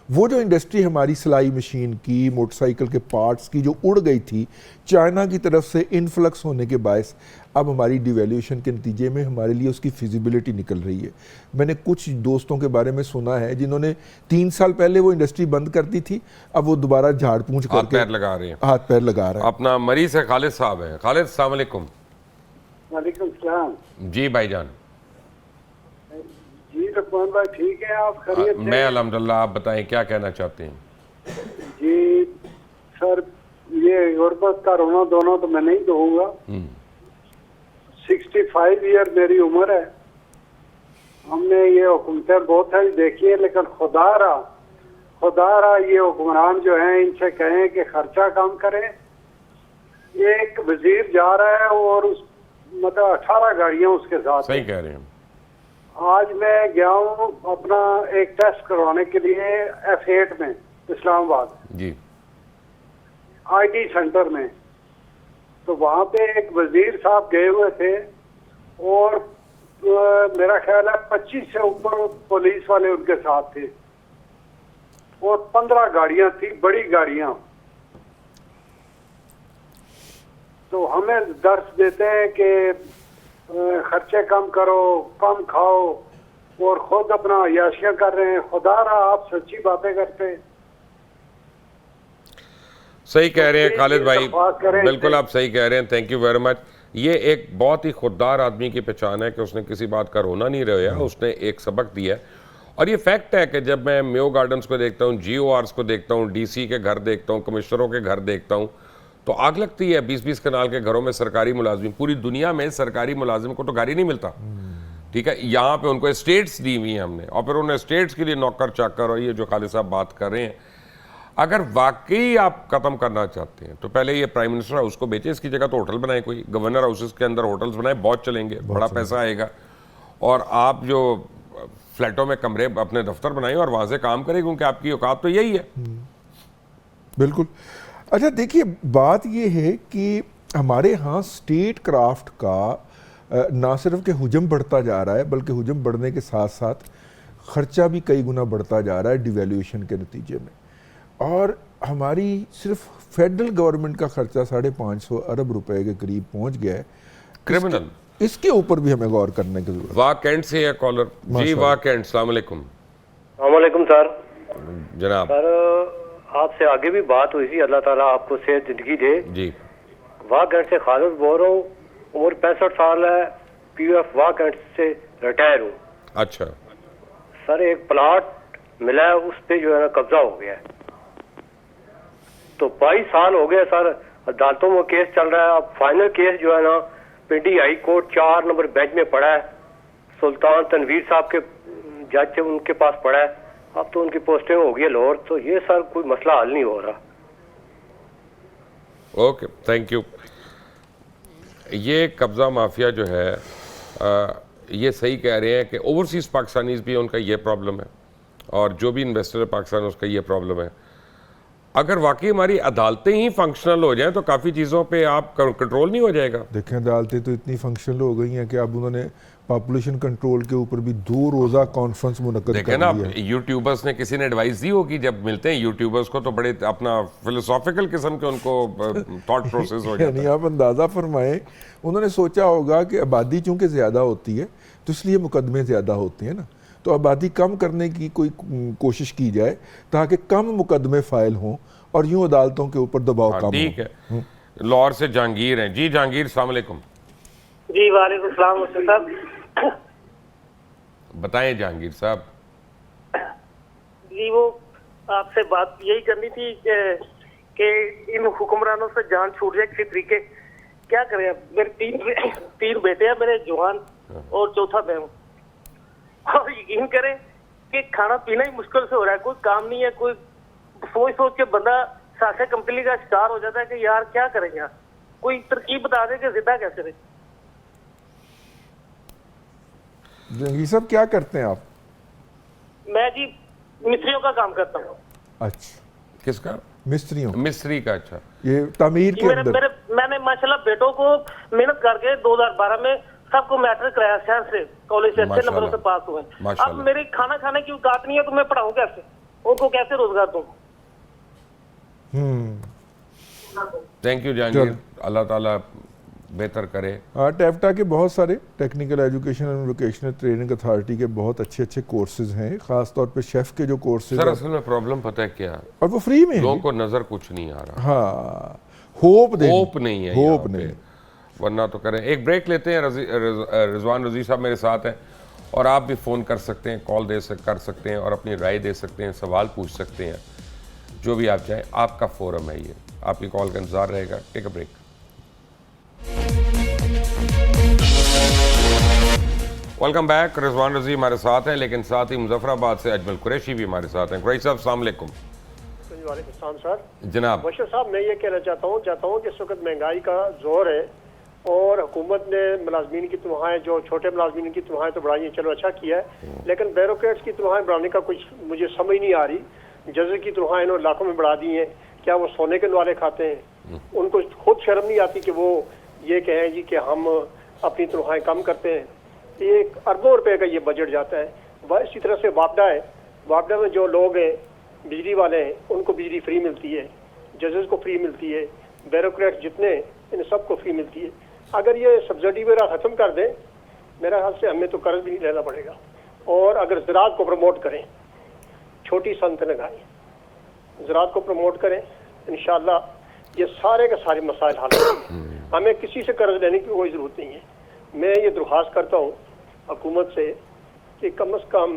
Speaker 2: वो जो इंडस्ट्री हमारी सिलाई मशीन की, मोटरसाइकिल के पार्ट्स की जो उड़ गई थी चाइना की तरफ से इन्फ्लक्स होने के बायस, अब हमारी डिवैल्यूएशन के नतीजे में हमारे लिए उसकी फिजिबिलिटी निकल रही है। मैंने कुछ दोस्तों के बारे में सुना है जिन्होंने 3 साल पहले वो इंडस्ट्री बंद कर दी थी, अब वो दोबारा झाड़ पूंछ करके
Speaker 1: हाथ पैर लगा रहे हैं।
Speaker 2: हाथ पैर लगा रहा है।
Speaker 1: अपना मरीज है खालिद साहब हैं। खालिद, अस्सलाम वालेकुम।
Speaker 6: वालेकुम सलाम
Speaker 1: जी भाईजान।
Speaker 6: जी, सुखमान भाई ठीक है, आप खैरियत से?
Speaker 1: मैं अल्हम्दुलिल्लाह, आप बताएं क्या कहना चाहते हैं?
Speaker 6: जी सर, ये गुर्बत का रोना धोना तो मैं नहीं दूंगा। 65 ईयर मेरी उम्र है। हमने ये हुकूमतें बहुत सारी देखी है, लेकिन खुदारा ये हुक्मरान जो हैं इनसे कहें कि खर्चा कम करें। एक वजीर जा रहा है और उस मतलब 18 गाड़ियां उसके साथ।
Speaker 1: सही कह रहे हैं।
Speaker 6: आज मैं गया हूँ अपना एक टेस्ट करवाने के लिए F8 में, इस्लामाबाद
Speaker 1: जी,
Speaker 6: IT सेंटर में। तो वहाँ पे एक वजीर साहब गए हुए थे और मेरा ख्याल है 25 से ऊपर पुलिस वाले उनके साथ थे और 15 गाड़ियां थी, बड़ी गाड़ियां। तो हमें दर्श देते हैं कि खर्चे कम करो, कम खाओ, और खुद अपना अयाशियां कर रहे हैं। खुदा रहा आप सच्ची बातें करते हैं।
Speaker 1: सही कह रहे हैं खालिद भाई,
Speaker 6: इत्तेफाक करें
Speaker 1: बिल्कुल
Speaker 6: इससे।
Speaker 1: आप सही कह रहे हैं। Thank you very much. ये एक बहुत ही खुददार आदमी की पहचान है कि उसने किसी बात का रोना नहीं रोया, उसने एक सबक दिया है। और ये फैक्ट है कि जब मैं मेयो गार्डन्स को देखता हूँ, GORs को देखता हूँ, DC के घर देखता हूँ, कमिश्नरों के घर देखता हूँ, तो आग लगती है। 20-20 कनाल के घरों में सरकारी मुलाजिम, पूरी दुनिया में सरकारी मुलाजिम को तो घर ही नहीं मिलता, ठीक है। यहाँ पे उनको स्टेट्स दी हुई हैं हमने, और फिर उन्हें स्टेट्स के लिए नौकर चाकर, और ये जो खालिद साहब बात कर रहे हैं, अगर वाकई आप खत्म करना चाहते हैं तो पहले ये प्राइम मिनिस्टर हाउस को बेचे, इसकी जगह तो होटल बनाए, कोई गवर्नर हाउसेस के अंदर होटल्स बनाए, बहुत चलेंगे, बड़ा पैसा आएगा। और आप जो फ्लैटों में कमरे अपने दफ्तर बनाए और वहां से काम करें, क्योंकि आपकी औकात तो यही है।
Speaker 2: बिल्कुल। अच्छा देखिए, बात ये है कि हमारे यहाँ स्टेट क्राफ्ट का ना सिर्फ कि हुजम बढ़ता जा रहा है, बल्कि हुजम बढ़ने के साथ साथ खर्चा भी कई गुना बढ़ता जा रहा है डिवैल्यूएशन के नतीजे में। और हमारी सिर्फ फेडरल गवर्नमेंट का खर्चा 550 अरब रुपए के करीब पहुंच गया है।
Speaker 1: क्रिमिनल।
Speaker 2: इसके ऊपर भी हमें गौर करने की जरूरत है।
Speaker 1: वाह कैंट से है कॉलर जी। वाह कैंट, अस्सलाम वालेकुम।
Speaker 7: वालेकुम सर।
Speaker 1: जनाब
Speaker 7: सर आपसे आगे भी बात हुई थी, अल्लाह ताला आपको सेहत जिंदगी दे
Speaker 1: जी।
Speaker 7: वाह कैंट से खालिद बोल रहा हूँ, उम्र 65 साल है, POF वाह कैंट से रिटायर हूँ।
Speaker 1: अच्छा
Speaker 7: सर एक प्लाट मिला है, उस पे जो है ना कब्जा हो गया है। तो 22 साल हो गए सर, अदालतों में केस चल रहा है। अब फाइनल केस जो है ना पिंडी हाई कोर्ट 4 नंबर बेंच में पड़ा है, सुल्तान तनवीर साहब के जज थे, उनके पास पड़ा है। अब तो उनकी पोस्टिंग हो गई है लाहौर। तो ये सर कोई मसला हल नहीं हो रहा।
Speaker 1: Okay, thank you. ये कब्जा माफिया जो है ये सही कह रहे हैं कि ओवरसीज पाकिस्तानीज भी उनका ये प्रॉब्लम है, और जो भी इन्वेस्टर है पाकिस्तान उसका ये प्रॉब्लम है। अगर वाकई हमारी अदालतें ही फंक्शनल हो जाएं तो काफ़ी चीज़ों पे आप कंट्रोल नहीं हो जाएगा।
Speaker 2: देखें, अदालतें तो इतनी फंक्शनल हो गई हैं कि अब उन्होंने पॉपुलेशन कंट्रोल के ऊपर भी 2 रोज़ा कॉन्फ्रेंस मुनक्कद
Speaker 1: देखें
Speaker 2: कर
Speaker 1: ना,
Speaker 2: ली है।
Speaker 1: यूट्यूबर्स ने किसी ने एडवाइस दी होगी, जब मिलते हैं यूट्यूबर्स को तो बड़े अपना फिलोसॉफिकल किस्म के उनको थॉट प्रोसेस हो जाता
Speaker 2: यानी
Speaker 1: है।
Speaker 2: आप अंदाज़ा फरमाएं, उन्होंने सोचा होगा कि आबादी चूंकि ज़्यादा होती है तो इसलिए मुकदमे ज़्यादा होते हैं ना, तो आबादी कम करने की कोई कोशिश की जाए ताकि कम मुकदमे फाइल हों और यूं अदालतों के ऊपर दबाव कम हो।
Speaker 1: ठीक है। लाहौर से जहांगीर हैं जी। जहांगीर, अस्सलाम वालेकुम।
Speaker 4: जी वालेकुम सलाम साहब।
Speaker 1: बताएं जहांगीर साहब।
Speaker 4: जी वो आपसे बात यही करनी थी कि इन हुक्मरानों से जान छूट जाए किसी तरीके। क्या करें अब, मेरे तीन बेटे हैं मेरे, जवान और चौथा मैं हूँ। और यकीन करें कि खाना पीना ही मुश्किल से हो रहा है, कोई काम नहीं है। कोई सोच सोच के बंदा सासे कंपनी का शिकार हो जाता है कि यार क्या करें यार, कोई तरकीब बता दे कि जिंदा कैसे रहे।
Speaker 2: ये सब क्या करते हैं आप?
Speaker 4: मैं जी मिस्त्रियों का काम करता हूँ।
Speaker 2: अच्छा,
Speaker 1: किसका?
Speaker 2: मिस्त्रियों?
Speaker 1: मिस्त्री का। अच्छा,
Speaker 2: ये तामीर के अंदर?
Speaker 4: मैंने माशाल्लाह बेटों को मेहनत करके 2012 में सबको मैट्रिक कराया, शहर से कॉलेज से अच्छे नंबरों से पास हुए। अब मेरे खाना खाने की औकात नहीं है तो मैं पढ़ाऊँ कैसे, उनको कैसे रोजगार दूँ?
Speaker 1: थैंक यू जहांगीर, अल्लाह ताला बेहतर करे।
Speaker 2: हाँ, टैफ्टा के बहुत सारे technical education and vocational training authority के बहुत अच्छे अच्छे कोर्सेज हैं, खास तौर पे शेफ के जो कोर्सेज
Speaker 1: सर असल में प्रॉब्लम पता है क्या,
Speaker 2: और वो फ्री में
Speaker 1: लोगों को नजर कुछ नहीं आ रहा।
Speaker 2: हाँ, होप
Speaker 1: नहीं है,
Speaker 2: होप नहीं,
Speaker 1: वरना तो करें। एक ब्रेक लेते हैं। रिजवान रजी साहब मेरे साथ हैं और आप भी फ़ोन कर सकते हैं, कॉल कर सकते हैं और अपनी राय दे सकते हैं, सवाल पूछ सकते हैं, जो भी आप चाहें। आपका फोरम है ये, आपकी कॉल का इंतजार रहेगा। Take a break. Welcome back. Rizwan Razi हमारे साथ हैं, लेकिन साथ ही मुजफ्फराबाद से अजमल कुरैशी भी हमारे साथ हैं। कुरैशी साहब, अस्सलाम वालेकुम।
Speaker 8: वालेकुम सर।
Speaker 1: जनाब
Speaker 8: बशीर साहब, मैं ये कहना चाहता हूँ कि इस वक्त महंगाई का जोर है और हुकूमत ने मुलाजमीन की तनख्वाहें, जो छोटे मुलाजमीन की तनख्वाहें तो बढ़ाई है, चलो अच्छा किया है, लेकिन ब्यूरोक्रेट्स की तनख्वाहें बढ़ाने का कुछ मुझे समझ नहीं आ रही। जजेस की तनख्वाहें इन्होंने लाखों में बढ़ा दी हैं, क्या वो सोने के नवाले खाते हैं? उनको खुद शर्म नहीं आती कि वो ये कहें जी कि हम अपनी तनख्वाहें कम करते हैं। एक अरबों रुपए का ये बजट जाता है। इसी तरह से वापडा है, वापडा में जो लोग हैं, बिजली वाले हैं, उनको बिजली फ्री मिलती है, जजेस को फ्री मिलती है, ब्यूरोक्रेट जितने इन सबको फ्री मिलती है। अगर ये सब्सिडी वगैरह ख़त्म कर दें, मेरा ख्याल से हमें तो कर्ज भी नहीं लेना पड़ेगा। और अगर ज़राअत को प्रमोट करें, छोटी सनत लगाएं, ज़राअत को प्रमोट करें, इंशाअल्लाह ये सारे के सारे मसाइल हल होंगे। हमें किसी से कर्ज लेने की कोई ज़रूरत नहीं है। मैं ये दरख्वास्त करता हूँ हुकूमत से कि कम से कम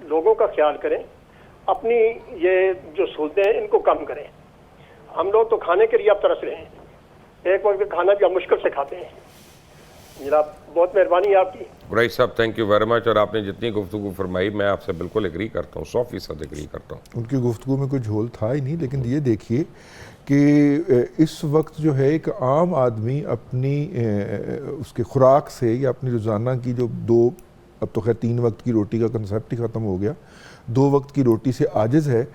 Speaker 8: लोगों का ख्याल करें, अपनी ये जो सहूलतें हैं इनको कम करें। हम लोग तो खाने के लिए अब तरस रहे हैं, एक वक्त खाना भी हम मुश्किल से खाते हैं। जनाब, बहुत मेहरबानी आपकी।
Speaker 1: कुरैशी साहब, थैंक यू वेरी मच। और आपने जितनी गुफ्तगू फरमाई, मैं आपसे बिल्कुल एग्री करता हूँ, 100% एग्री करता हूँ।
Speaker 2: उनकी गुफ्तगू में कोई झोल था ही नहीं, लेकिन ये देखिए कि इस वक्त जो है एक आम आदमी अपनी उसके खुराक से या अपनी रोज़ाना की जो दो, अब तो खैर 3 वक्त की रोटी का कंसेप्ट ही ख़त्म हो गया, 2 वक्त की रोटी से आजिज़ है।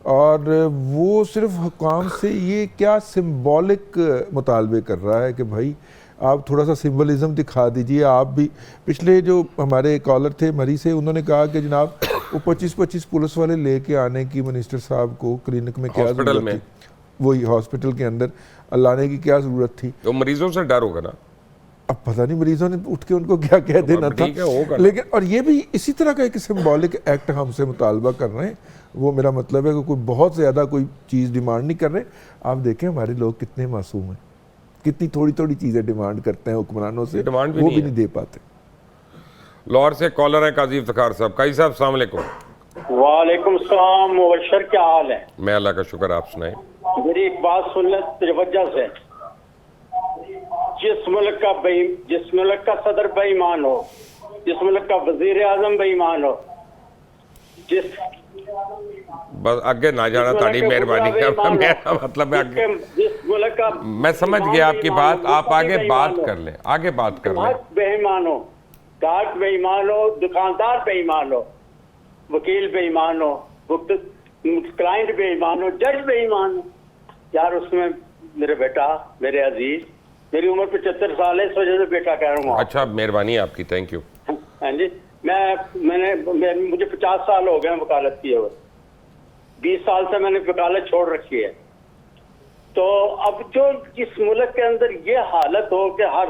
Speaker 2: और वो सिर्फ हुकाम से ये क्या सिंबॉलिक मुतालबे कर रहा है कि भाई आप थोड़ा सा सिंबलिज्म दिखा दीजिए। आप भी, पिछले जो हमारे कॉलर थे मरी से, उन्होंने कहा कि जनाब वो 25-25 पुलिस वाले लेके आने की मिनिस्टर साहब को क्लिनिक में क्या ज़रूरत थी, वही हॉस्पिटल के अंदर लाने की क्या ज़रूरत थी?
Speaker 1: तो मरीजों से डर होगा ना,
Speaker 2: अब पता नहीं मरीजों ने उठ के उनको क्या कह देना था, लेकिन और ये भी इसी तरह का एक सिंबॉलिक एक्ट हमसे मुतालबा कर रहे हैं। वो मेरा मतलब है कि कोई बहुत ज़्यादा कोई चीज़ डिमांड नहीं कर रहे। आप देखें हमारे लोग कितने मासूम हैं, कितनी थोड़ी थोड़ी चीज़ें डिमांड करते हैं हुक्मरानों से, वो भी नहीं दे पाते।
Speaker 1: लाहौर से कॉलर है काजी इफ्तिखार साहब। काजी साहब, अस्सलाम वालेकुम।
Speaker 9: वालेकुम सलाम। मुबशर, क्या हाल है?
Speaker 1: मैं अल्लाह का शुक्र, आप सुनाएं।
Speaker 9: मेरी एक बात सुन ले तवज्जो से। जिस मुल्क का सदर बेईमान हो, जिस मुल्क का वजीर आजम बेईमान हो,
Speaker 1: बस आगे ना जाना, ताड़ी मेहरबानी। मेरा मतलब है आगे,
Speaker 9: जिस मुल्क का,
Speaker 1: मैं समझ गया आपकी बात, आप आगे बात कर लें, आगे बात कर लें।
Speaker 9: बेईमान हो, डाक बेईमान हो, दुकानदार बेईमान हो, वकील बेईमान हो, क्लाइंट बेईमान हो, जज बेईमान हो, यार उसमें मेरे बेटा, मेरे अजीज, मेरी उम्र 75 साल है, इस वजह से बेटा कह रहा हूँ।
Speaker 1: अच्छा, मेहरबानी आपकी, थैंक यू।
Speaker 9: हाँ जी, मुझे 50 साल हो गए वकालत किए हुए, 20 साल से मैंने वकालत छोड़ रखी है। तो अब जो इस मुल्क के अंदर ये हालत हो कि हर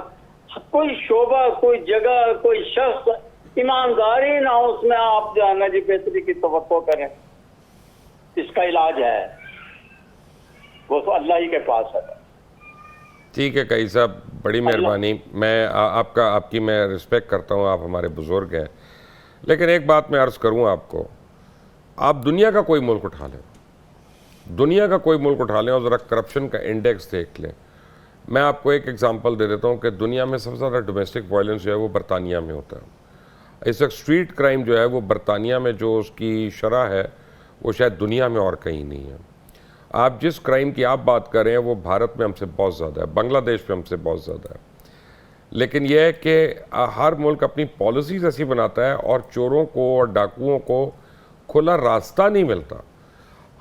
Speaker 9: कोई शोबा, कोई जगह, कोई शख्स ईमानदारी ना हो, उसमें आप जो है ना जी बेहतरी की तवक्को करें, इसका इलाज है वो तो अल्लाह ही के पास है।
Speaker 1: ठीक है कई साहब, बड़ी मेहरबानी। मैं आपकी मैं रिस्पेक्ट करता हूँ, आप हमारे बुजुर्ग हैं, लेकिन एक बात मैं अर्ज़ करूँ आपको, आप दुनिया का कोई मुल्क उठा लें, दुनिया का कोई मुल्क उठा लें और ज़रा करप्शन का इंडेक्स देख लें। मैं आपको एक एग्जांपल दे देता हूँ कि दुनिया में सबसे ज़्यादा डोमेस्टिक वायलेंस जो है वो बरतानिया में होता है। इस वक्त स्ट्रीट क्राइम जो है वो बरतानिया में जो उसकी शरह है वो शायद दुनिया में और कहीं नहीं है। आप जिस क्राइम की आप बात कर रहे हैं वो भारत में हमसे बहुत ज़्यादा है, बांग्लादेश में हमसे बहुत ज़्यादा है। लेकिन यह है कि हर मुल्क अपनी पॉलिसीज़ ऐसी बनाता है और चोरों को और डाकुओं को खुला रास्ता नहीं मिलता।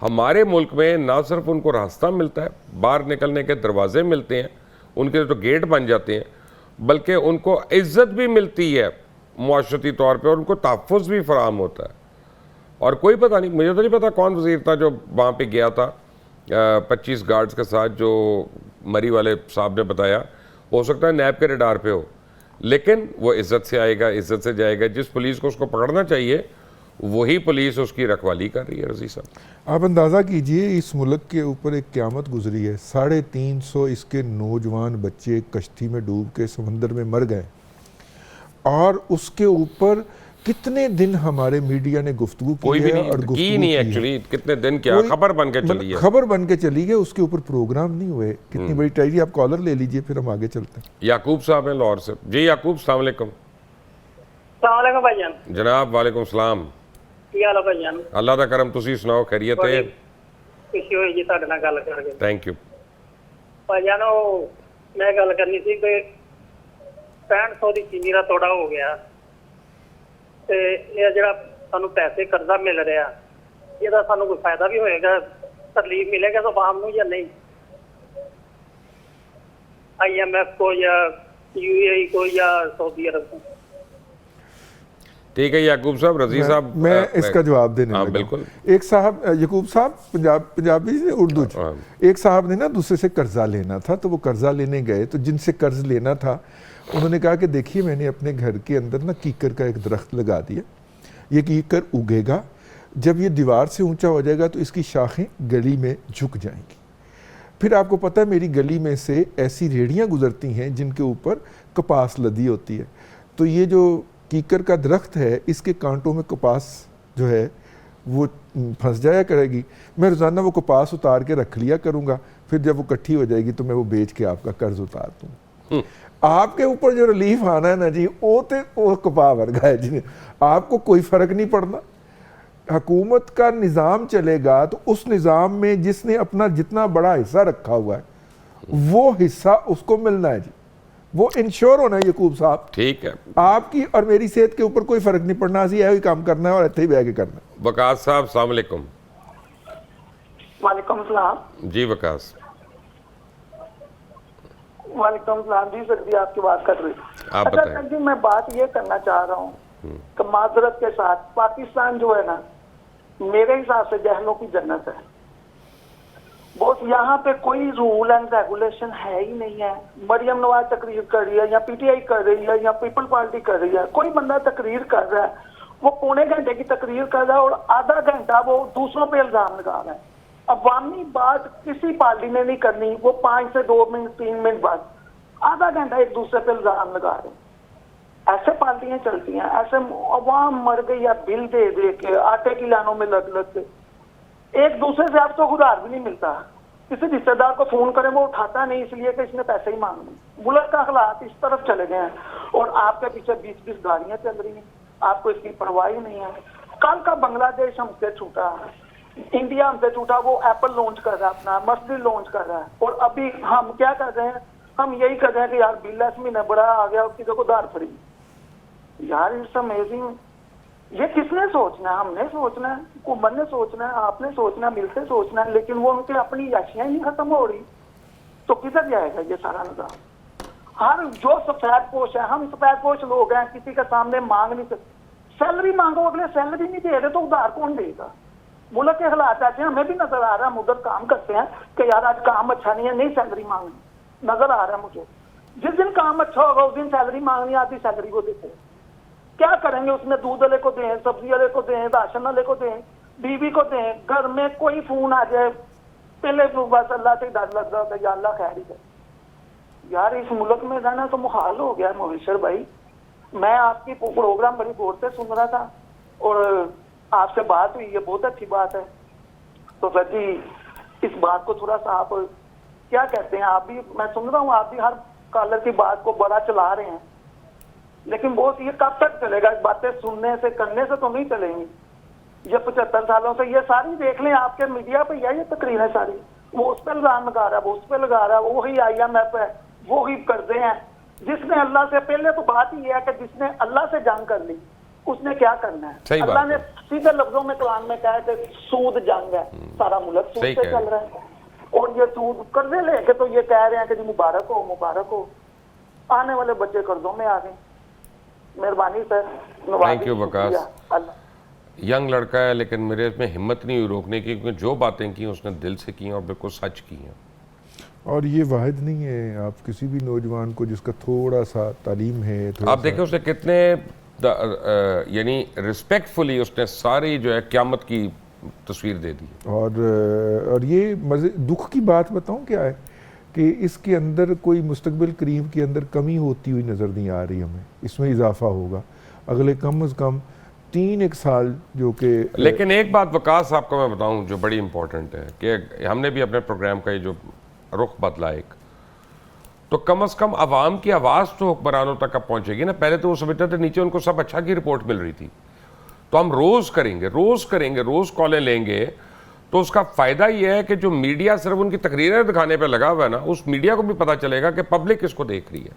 Speaker 1: हमारे मुल्क में ना सिर्फ उनको रास्ता मिलता है, बाहर निकलने के दरवाजे मिलते हैं, उनके तो गेट बन जाते हैं, बल्कि उनको इज्जत भी मिलती है मुआशरती तौर पे और उनको तहफ़्फ़ुज़ भी फराहम होता है। और कोई पता नहीं, मुझे तो नहीं पता कौन वज़ीर था जो वहाँ पे गया था 25 गार्ड्स के साथ, जो मरी वाले साहब ने बताया, हो सकता है नैब के रडार पे हो, लेकिन वो इज़्ज़त से आएगा, इज़्ज़त से जाएगा। जिस पुलिस को उसको पकड़ना चाहिए वही पुलिस उसकी रखवाली कर रही है। रज़ी साहब,
Speaker 2: आप अंदाज़ा कीजिए इस मुल्क के ऊपर एक क़यामत गुजरी है, 350 इसके नौजवान बच्चे कश्ती में डूब के समंदर में मर गए, और उसके ऊपर कितने दिन हमारे मीडिया ने गुफ्तगू
Speaker 1: कोई
Speaker 2: की
Speaker 1: भी
Speaker 2: है
Speaker 1: नहीं
Speaker 2: और
Speaker 1: की
Speaker 2: गुफ्तगू
Speaker 1: नहीं
Speaker 2: की है।
Speaker 1: एक्चुअली, कितने दिन क्या
Speaker 2: कोई-
Speaker 1: खबर बन के
Speaker 2: मतलब
Speaker 1: चली है।
Speaker 2: खबर बन के चली गई, उसके ऊपर प्रोग्राम नहीं हुए। कितनी बड़ी ट्रेजेडी। आप कॉलर ले लीजिए, फिर हम आगे चलते हैं।
Speaker 1: याकूब साहब हैं लाहौर से। जी याकूब, अस्सलाम वालेकुम।
Speaker 4: सलाम भाईजान।
Speaker 1: जनाब वालेकुम सलाम।
Speaker 4: ਕੀ ਹਾਲ ਹੈ ਭਾਈਜਾਨ?
Speaker 1: अल्लाह दा करम, तुसी सुनाओ, खैरियत है?
Speaker 4: खुशी होई जी ਤੁਹਾਡੇ ਨਾਲ ਗੱਲ ਕਰਕੇ।
Speaker 1: Thank you.
Speaker 4: ਭਾਈਜਾਨ ਉਹ ਮੈਂ ਗੱਲ ਕਰਨੀ ਸੀ ਕਿ 6500 ਦੀ ਚੀਨੀ ਦਾ ਤੋੜਾ ਹੋ ਗਿਆ ਤੇ ਇਹ ਜਿਹੜਾ ਸਾਨੂੰ ਪੈਸੇ ਕਰਜ਼ਾ ਮਿਲ ਰਿਹਾ ਇਹਦਾ ਸਾਨੂੰ ਕੋਈ ਫਾਇਦਾ ਵੀ ਹੋਏਗਾ, ਤਕਲੀਫ ਮਿਲੇਗਾ ਤਾਂ ਆਵਾਮ ਨੂੰ ਜਾਂ ਨਹੀਂ? IMF को या UAE को या सऊदी अरब को?
Speaker 1: ठीक है याकूब साहब। रजी साहब,
Speaker 2: मैं इसका जवाब देने
Speaker 1: हाँ
Speaker 2: लगा।
Speaker 1: बिल्कुल।
Speaker 2: एक साहब, याकूब साहब पंजाबी से उर्दू च। एक साहब ने ना दूसरे से कर्जा लेना था, तो वो कर्जा लेने गए, तो जिनसे कर्ज लेना था उन्होंने कहा कि देखिए मैंने अपने घर के अंदर ना कीकर का एक दरख्त लगा दिया, ये कीकर उगेगा, जब ये दीवार से ऊंचा हो जाएगा तो इसकी शाखें गली में झुक जाएंगी। फिर आपको पता है मेरी गली में से ऐसी रेहड़ियाँ गुजरती हैं जिनके ऊपर कपास लदी होती है, तो ये जो कीकर का दरख्त है इसके कांटों में कपास जो है वो फंस जाया करेगी। मैं रोज़ाना वो कपास उतार के रख लिया करूँगा, फिर जब वो इकट्ठी हो जाएगी तो मैं वो बेच के आपका कर्ज उतार दूँ। आपके ऊपर जो रिलीफ आना है ना जी, वो कपा वर्गा है जी, आपको कोई फ़र्क नहीं पड़ना। हुकूमत का निज़ाम चलेगा तो उस निज़ाम में जिसने अपना जितना बड़ा हिस्सा रखा हुआ है वो हिस्सा उसको मिलना है जी, वो इंश्योर होना है। यकूब साहब,
Speaker 1: ठीक है,
Speaker 2: आपकी और मेरी सेहत के ऊपर कोई फर्क नहीं पड़ना, असं यही काम करना है और इतने ही बह के करना है।
Speaker 1: वकास साहब, अस्सलाम वालेकुम।
Speaker 10: वालेकुम सलाम।
Speaker 1: जी वकास।
Speaker 10: वालेकुम सलाम जी, सर जी आपकी बात कर रही।
Speaker 1: आप
Speaker 10: अच्छा
Speaker 1: बताएं।
Speaker 10: सर जी, मैं बात ये करना चाह रहा हूँ कि माजरत के साथ पाकिस्तान जो है ना, मेरे हिसाब से जहलों की जन्नत है। बॉस यहाँ पे कोई रूल एंड रेगुलेशन है ही नहीं है। मरियम नवाज तकरीर कर रही है या PTI कर रही है या पीपल पार्टी कर रही है, कोई बंदा तकरीर कर रहा है, वो पौने घंटे की तकरीर कर रहा है और आधा घंटा वो दूसरों पे इल्जाम लगा रहा है। अवामी बात किसी पार्टी ने नहीं करनी, वो 5 से 2 मिनट 3 मिनट बाद आधा घंटा एक दूसरे पे इल्जाम लगा रहे हैं। ऐसे पार्टियां चलती हैं, ऐसे अवाम मर गई या बिल दे दे के, आटे की लानों में लग लग के। एक दूसरे से आपको उधार भी नहीं मिलता। किसी रिश्तेदार को फोन करें वो उठाता नहीं, इसलिए कि इसने पैसे ही मांगने। मुल्क का हालात इस तरफ चले गए हैं और आपके पीछे 20-20 गाड़ियां चल रही हैं, आपको इसकी परवाह ही नहीं है। कल का बांग्लादेश हमसे छूटा, इंडिया हमसे छूटा, वो एप्पल लॉन्च कर रहा है, अपना मर्सिडीज लॉन्च कर रहा है, और अभी हम क्या कर रहे हैं? हम यही कर रहे हैं कि यार बिल इस महीने बड़ा आ गया, उसकी देखो उधार पड़ी। यार इट्स अमेजिंग। ये किसने सोचना है? हमने सोचना है, हुकूमत ने सोचना है, आपने सोचना है, मिलकर सोचना है, लेकिन वो उनके अपनी याशियां ही नहीं खत्म हो रही तो किधर जाएगा ये सारा निजाम? हर जो सफेद पोश है, हम सफेद पोश लोग हैं, किसी के सामने मांग नहीं सकते। सैलरी मांगो, अगले सैलरी नहीं दे रहे तो उधार कौन देगा? मुल्क के हालात ऐसे हैं, हमें भी नजर आ रहा है, हम उधर काम करते हैं कि यार आज काम अच्छा नहीं है, नहीं सैलरी मांगनी, नजर आ रहा है मुझे। जिस दिन काम अच्छा होगा उस दिन सैलरी मांगनी, आधी सैलरी को देते। क्या करेंगे उसमें? दूध वाले को दें, सब्जी वाले को दें, राशन वाले को दें, बीवी को दें। घर में कोई फोन आ जाए पहले बस अल्लाह से डर लग रहा है, अल्लाह खैर ही है। यार इस मुल्क में रहना तो मुहाल हो गया मोहिशर भाई। मैं आपकी प्रोग्राम बड़ी गौर से सुन रहा था और आपसे बात हुई है, बहुत अच्छी बात है। तो सर जी इस बात को थोड़ा सा आप क्या कहते हैं? आप भी, मैं सुन रहा हूँ आप भी हर कॉलर की बात को बड़ा चला रहे हैं, लेकिन बहुत ये कब तक चलेगा? बातें सुनने से करने से तो नहीं चलेंगी। ये 75 सालों से ये सारी देख लें, आपके मीडिया पे ये तकरीरें सारी, वो उस पर इल्जाम लगा रहा है, वो उस पर लगा रहा है, वही IMF है, वो ही कर्जे हैं। जिसने अल्लाह से, पहले तो बात ही है कि जिसने अल्लाह से जंग कर ली उसने क्या करना है? अल्लाह ने सीधे लफ्जों में कुरान में कहा है कि सूद जंग है, सारा मुल्क सूद पे चल रहा है और ये सूद कर्जे लेके तो ये कह रहे हैं कि जी मुबारक हो, मुबारक हो। आने वाले बच्चे कर्जों में आ गए। मेहरबानी sir.
Speaker 1: Thank you Waqas. Young लड़का है लेकिन मेरे इसमें हिम्मत नहीं हुई रोकने की, क्योंकि जो बातें की उसने दिल से की और बिल्कुल सच की हैं।
Speaker 2: और ये वाहिद नहीं है, आप किसी भी नौजवान को जिसका थोड़ा सा तालीम है,
Speaker 1: आप देखें उसने कितने यानी रिस्पेक्टफुली उसने सारी जो है क़यामत की तस्वीर दे दी।
Speaker 2: और ये मज़े दुख की बात बताऊं क्या है कि इसके अंदर कोई मुस्तकबिल करीब के अंदर कमी होती हुई नज़र नहीं आ रही हमें, इसमें इजाफा होगा। अगले कम अज़ कम प्रिस्टीन एक साल जो कि
Speaker 1: लेकिन एक बात वकास आपको मैं बताऊं जो बड़ी इंपॉर्टेंट है कि हमने भी अपने प्रोग्राम का ये जो रुख बदला एक, तो कम से कम आवाम की आवाज़ तो हुक्मरानों तक अब पहुंचेगी ना। पहले तो वो समझते थे नीचे उनको सब अच्छा की रिपोर्ट मिल रही थी, तो हम रोज़ करेंगे, रोज़ कॉलें लेंगे, तो उसका फ़ायदा ये है कि जो मीडिया सिर्फ उनकी तकरीरें दिखाने पे लगा हुआ है ना, उस मीडिया को भी पता चलेगा कि पब्लिक इसको देख रही है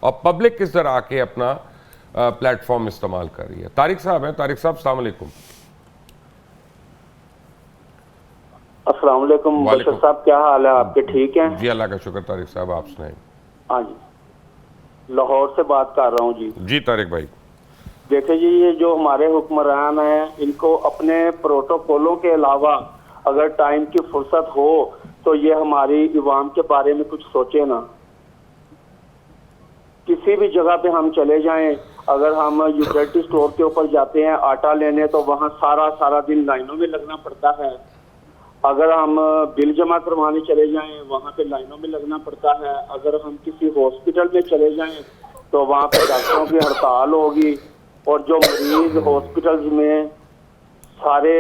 Speaker 1: और पब्लिक किस तरह आके अपना प्लेटफॉर्म इस्तेमाल कर रही है। तारिक साहब हैं। तारिक साहब अस्सलाम वालेकुम।
Speaker 11: अस्सलाम वालेकुम बशर साहब, क्या हाल है आपके? ठीक हैं
Speaker 1: जी, अल्लाह का शुक्र। तारिक साहब आप सुनाएं।
Speaker 11: हाँ जी, लाहौर से बात कर रहा हूँ जी।
Speaker 1: जी तारिक भाई,
Speaker 11: देखिए जी, ये जो हमारे हुक्मरान हैं इनको अपने प्रोटोकॉलों के अलावा अगर टाइम की फुर्सत हो तो ये हमारी इवाम के बारे में कुछ सोचे ना। किसी भी जगह पे हम चले जाएं, अगर हम यूटिलिटी स्टोर के ऊपर जाते हैं आटा लेने तो वहाँ सारा दिन लाइनों में लगना पड़ता है। अगर हम बिल जमा करवाने चले जाएं वहाँ पे लाइनों में लगना पड़ता है। अगर हम किसी हॉस्पिटल में चले जाएं तो वहाँ पे डॉक्टरों की हड़ताल होगी और जो मरीज हॉस्पिटल्स में सारे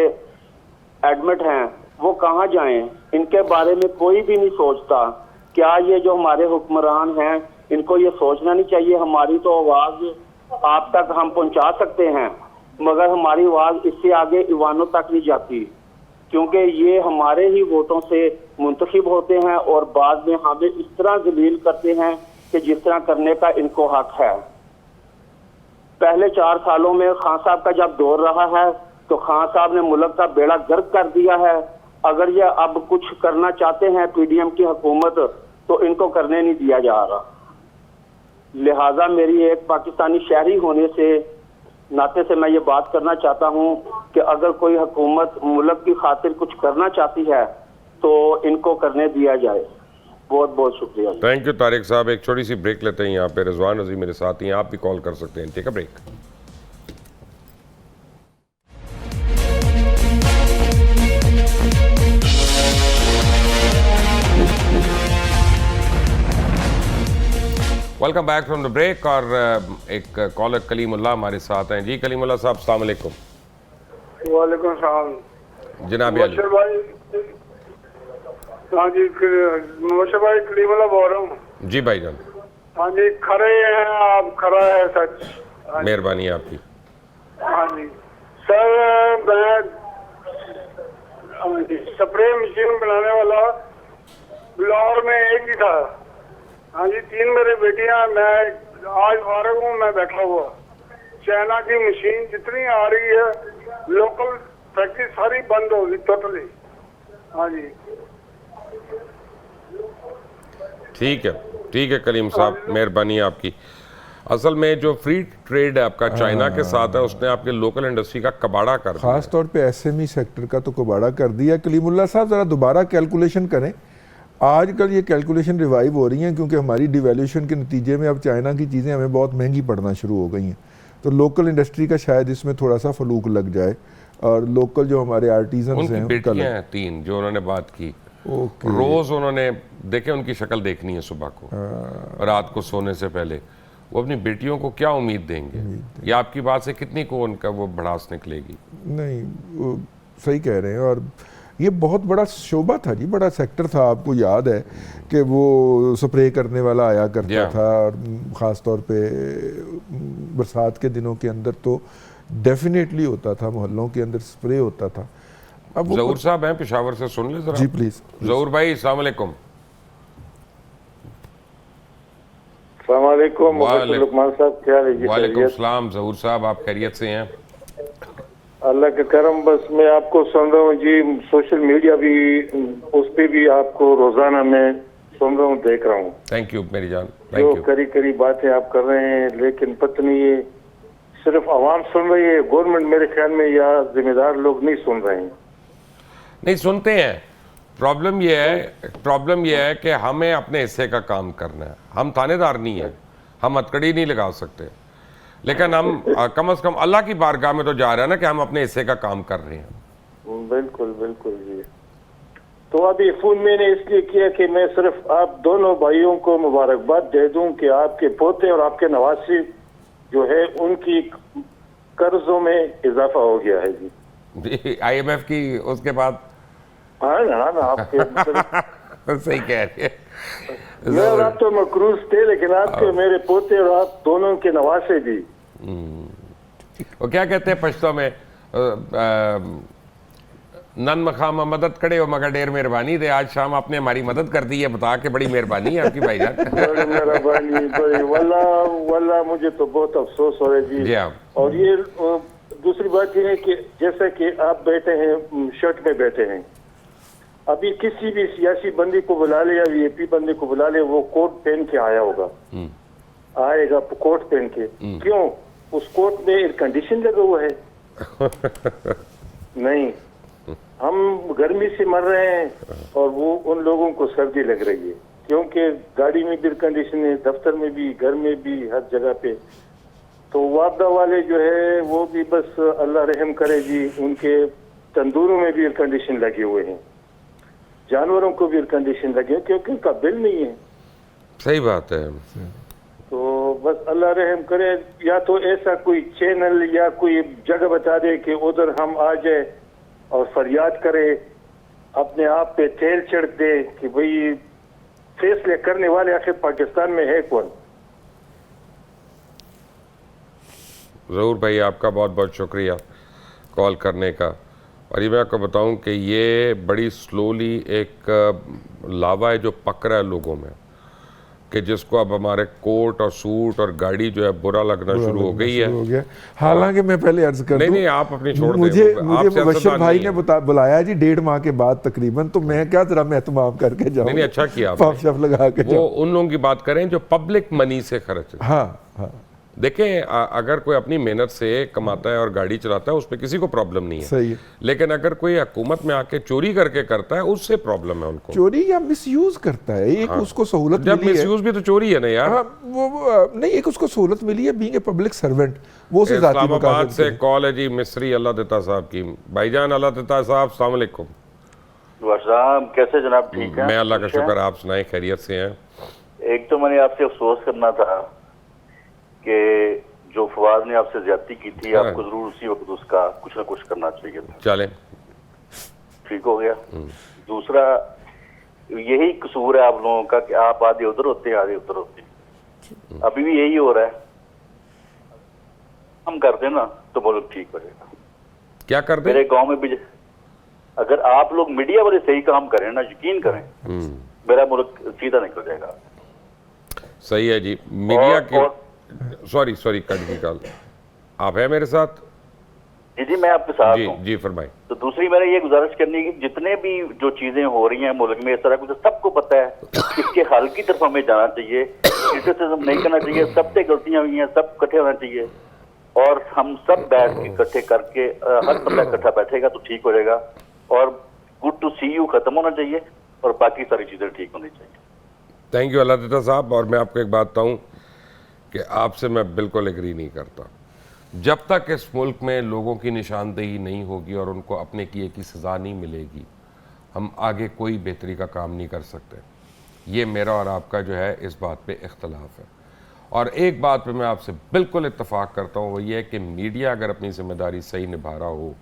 Speaker 11: एडमिट हैं वो कहाँ जाएं, इनके बारे में कोई भी नहीं सोचता। क्या ये जो हमारे हुक्मरान हैं इनको ये सोचना नहीं चाहिए? हमारी तो आवाज़ आप तक हम पहुँचा सकते हैं मगर हमारी आवाज़ इससे आगे ईवानों तक नहीं जाती, क्योंकि ये हमारे ही वोटों से मुंतखब होते हैं और बाद में हमें इस तरह जलील करते हैं कि जिस तरह करने का इनको हक है। पहले 4 सालों में खान साहब का जब दौर रहा है तो खान साहब ने मुल्क का बेड़ा गर्क कर दिया है। अगर ये अब कुछ करना चाहते हैं पीडीएम की हुकूमत तो इनको करने नहीं दिया जा रहा। लिहाजा मेरी एक पाकिस्तानी शहरी होने से नाते से मैं ये बात करना चाहता हूँ कि अगर कोई हुकूमत मुल्क की खातिर कुछ करना चाहती है तो इनको करने दिया जाए। बहुत बहुत शुक्रिया।
Speaker 1: थैंक यू तारिक साहब। एक छोटी सी ब्रेक लेते हैं। यहाँ पे रिजवान अजीम मेरे साथ हैं, आप भी कॉल कर सकते हैं। Take a break. Welcome back from the break. और एक कॉलर कलीमुल्लाह हमारे साथ हैं। जी कलीमुल्लाह साहब अस्सलाम वालेकुम।
Speaker 6: वालेकुम सलाम
Speaker 1: जनाब
Speaker 6: मुबशर भाई। हाँ जी, मुबशर भाई कलीमुल्लाह बोल रहा हूँ।
Speaker 1: जी भाईजान।
Speaker 6: हाँ जी, खरे हैं आप, खरा है सच।
Speaker 1: मेहरबानी आपकी।
Speaker 6: हाँ जी सर, मैं स्प्रे मशीन बनाने वाला लाहौर में एक ही था। हाँ जी, 3 मेरे बेटियां, मैं आज फारग हूँ, मैं बैठा हुआ। चाइना की मशीन जितनी आ रही है लोकल फैक्ट्री सारी बंद होगी टोटली। हाँ जी
Speaker 1: ठीक है कलीम साहब, मेहरबानी आपकी। असल में जो फ्री ट्रेड है आपका चाइना के साथ है, उसने आपके लोकल इंडस्ट्री का कबाड़ा कर दिया।
Speaker 2: खास तौर पे एसएमई सेक्टर का तो कबाड़ा कर दिया। कलीमुल्लाह साहब ज़रा दोबारा कैलकुलेशन करें। आजकल ये कैलकुलेशन रिवाइव हो रही हैं क्योंकि हमारी डिवैल्यूएशन के नतीजे में अब चाइना की चीज़ें हमें बहुत महंगी पड़ना शुरू हो गई हैं, तो लोकल इंडस्ट्री का शायद इसमें थोड़ा सा फलूक लग जाए और लोकल जो हमारे आर्टिजन्स हैं,
Speaker 1: बेटियां हैं 3 जो उन्होंने बात की। रोज उन्होंने देखे, उनकी शक्ल देखनी है सुबह को, रात को सोने से पहले। वो अपनी बेटियों को क्या उम्मीद देंगे? या आपकी बात से कितनी को उनका वो भड़ास निकलेगी?
Speaker 2: नहीं, वो सही कह रहे हैं। और ये बहुत बड़ा शोबा था जी, बड़ा सेक्टर था। आपको याद है कि वो स्प्रे करने वाला आया करता था, और ख़ास तौर पे बरसात के दिनों के अंदर तो डेफिनेटली होता था, मोहल्लों के अंदर स्प्रे होता था। अब
Speaker 1: ज़हूर साहब हैं पेशावर से, सुन ले जरा।
Speaker 2: जी प्लीज़।
Speaker 1: ज़हूर भाई अस्सलाम वालेकुम।
Speaker 12: वालेकुम लुकमान साहब, क्या है?
Speaker 1: वालेकुम सलाम ज़हूर साहब, आप खैरियत से हैं?
Speaker 12: अल्लाह का करम। बस मैं आपको सुन रहा हूँ जी, सोशल मीडिया भी, उस पर भी आपको रोजाना मैं सुन रहा हूँ, देख रहा हूँ।
Speaker 1: थैंक यू मेरी जान।
Speaker 12: जो करी बातें आप कर रहे हैं, लेकिन पता नहीं ये सिर्फ आवाम सुन रही है, गवर्नमेंट मेरे ख्याल में या जिम्मेदार लोग नहीं सुन रहे हैं।
Speaker 1: नहीं सुनते हैं। प्रॉब्लम यह है कि हमें अपने हिस्से का काम करना है। हम थानेदार नहीं है, हम हथकड़ी नहीं लगा सकते, लेकिन हम कम से कम अल्लाह की बारगाह में तो जा रहे हैं ना कि हम अपने हिस्से का काम कर रहे हैं।
Speaker 12: बिल्कुल बिल्कुल जी। तो अभी फोन मैंने इसलिए किया कि मैं सिर्फ आप दोनों भाइयों को मुबारकबाद दे दूं कि आपके पोते और आपके नवासी जो है उनकी कर्जों में इजाफा हो गया है जी।
Speaker 1: IMF की उसके बाद
Speaker 12: हाँ ना आपके
Speaker 1: सही कह रहे हैं।
Speaker 12: मैं और आप तो मकरूज थे, लेकिन आपके मेरे पोते और आप दोनों के नवासे भी।
Speaker 1: वो क्या कहते हैं पश्तो में, नन मखामा मदद करे हो मगर ढेर मेहरबानी दे। आज शाम आपने हमारी मदद कर दी है, बता के बड़ी मेहरबानी है आपकी भाईजान।
Speaker 12: बड़ी मेहरबानी, बड़ी वल्ला मुझे तो बहुत अफसोस हो रहा है जी। और ये दूसरी बात ये है कि जैसा कि आप बैठे हैं शर्ट में बैठे हैं, अभी किसी भी सियासी बंदी को बुला ले या वीआईपी बंदी को बुला ले, वो कोट पहन के आया होगा, आएगा कोट पहन के। क्यों? उस कोट में एयर कंडीशन लगा हुआ है। नहीं, हम गर्मी से मर रहे हैं और वो उन लोगों को सर्दी लग रही है, क्योंकि गाड़ी में भी एयर कंडीशन है, दफ्तर में भी, घर में भी, हर जगह पे। तो वापदा वाले जो है वो भी बस अल्लाह रहम करे जी, उनके तंदूरों में भी एयर कंडीशन लगे हुए हैं, जानवरों को भी एयर कंडीशन लगे हैं, क्योंकि उनका बिल नहीं है।
Speaker 1: सही बात है।
Speaker 12: तो बस अल्लाह रहम करे, या तो ऐसा कोई चैनल या कोई जगह बता दे कि उधर हम आ जाए और फरियाद करे, अपने आप पे तेल चढ़ दे कि भाई फैसले करने वाले आखिर पाकिस्तान में है कौन।
Speaker 1: ज़रूर भाई, आपका बहुत बहुत शुक्रिया कॉल करने का। और ये मैं आपको बताऊं कि ये बड़ी स्लोली एक लावा है जो पक रहा है लोगों में, कि जिसको अब हमारे कोट और सूट और गाड़ी जो है बुरा लगना शुरू हो गई है।
Speaker 2: हालांकि मैं पहले अर्ज कर दूं,
Speaker 1: नहीं आप अपनी छोड़
Speaker 2: मुझे मुबश्शिर भाई ने बुलाया जी 1.5 माह के बाद तकरीबन, तो मैं क्या जरा एहतमाम करके जाऊं।
Speaker 1: नहीं अच्छा किया,
Speaker 2: पाप लगा के
Speaker 1: वो उन लोगों की बात करें जो पब्लिक मनी से खर्च।
Speaker 2: हाँ
Speaker 1: देखें, अगर कोई अपनी मेहनत से कमाता है और गाड़ी चलाता है उसमें किसी को प्रॉब्लम नहीं है,
Speaker 2: सही है।
Speaker 1: लेकिन अगर कोई हुकूमत में आके चोरी करके करता है उससे प्रॉब्लम है उनको।
Speaker 2: चोरी या मिसयूज करता है, एक उसको सहूलत
Speaker 1: जब मिसयूज भी तो चोरी है ना यार।
Speaker 2: वो नहीं, एक उसको सहूलत मिली है बीइंग ए पब्लिक सर्वेंट, वो से जाती
Speaker 1: इस्लामाबाद से कॉल है जी मिस्री अल्लाह देता साहब की। भाईजान अल्लाह देता साहब, अस्सलाम वालेकुम।
Speaker 13: कैसे जनाब? ठीक है,
Speaker 1: मैं अल्लाह का शुक्र, आप सुनाए खैरियत से हैं?
Speaker 13: एक तो मैंने आपसे अफसोस करना था कि जो फवाद ने आपसे ज्यादती की थी, आपको जरूर उसी वक्त उसका कुछ ना कुछ करना चाहिए था।
Speaker 1: चले,
Speaker 13: ठीक हो गया। दूसरा, यही कसूर है आप लोगों का कि आप आधे उधर होते हैं आधे उधर होते हैं। अभी भी यही हो रहा है। हम कर देना तो मुल्क ठीक हो जाएगा।
Speaker 1: क्या कर दे?
Speaker 13: मेरे गांव में भी अगर आप लोग मीडिया वाले सही काम करें ना, यकीन करें, मेरा मुल्क सीधा निकल जाएगा।
Speaker 1: सही है जी। मीडिया की सॉरी कट की कॉल। आप है मेरे साथ?
Speaker 13: जी मैं आपके साथ हूं।
Speaker 1: जी फरमाइए।
Speaker 13: तो दूसरी मैंने ये गुजारिश करनी है कि जितने भी जो चीजें हो रही हैं मुल्क में इस तरह कुछ, सबको पता है इसके हल की तरफ हमें जाना चाहिए, क्रिटिसिज्म नहीं करना चाहिए। सबसे गलतियां हुई हैं, सब इकट्ठे होना चाहिए और हम सब बैठ के इकट्ठे करके हर बंदा इकट्ठा बैठेगा तो ठीक हो जाएगा। और गुड टू सी यू खत्म होना चाहिए और बाकी सारी चीजें ठीक होनी चाहिए।
Speaker 1: थैंक यू अल्लाह देता साहब। और मैं आपको एक बात बताऊं कि आपसे मैं बिल्कुल एग्री नहीं करता। जब तक इस मुल्क में लोगों की निशानदेही नहीं होगी और उनको अपने किए की सज़ा नहीं मिलेगी, हम आगे कोई बेहतरी का काम नहीं कर सकते। ये मेरा और आपका जो है इस बात पे इख्तलाफ है। और एक बात पे मैं आपसे बिल्कुल इत्तफाक करता हूँ, वो ये है कि मीडिया अगर अपनी जिम्मेदारी सही निभा रहा हो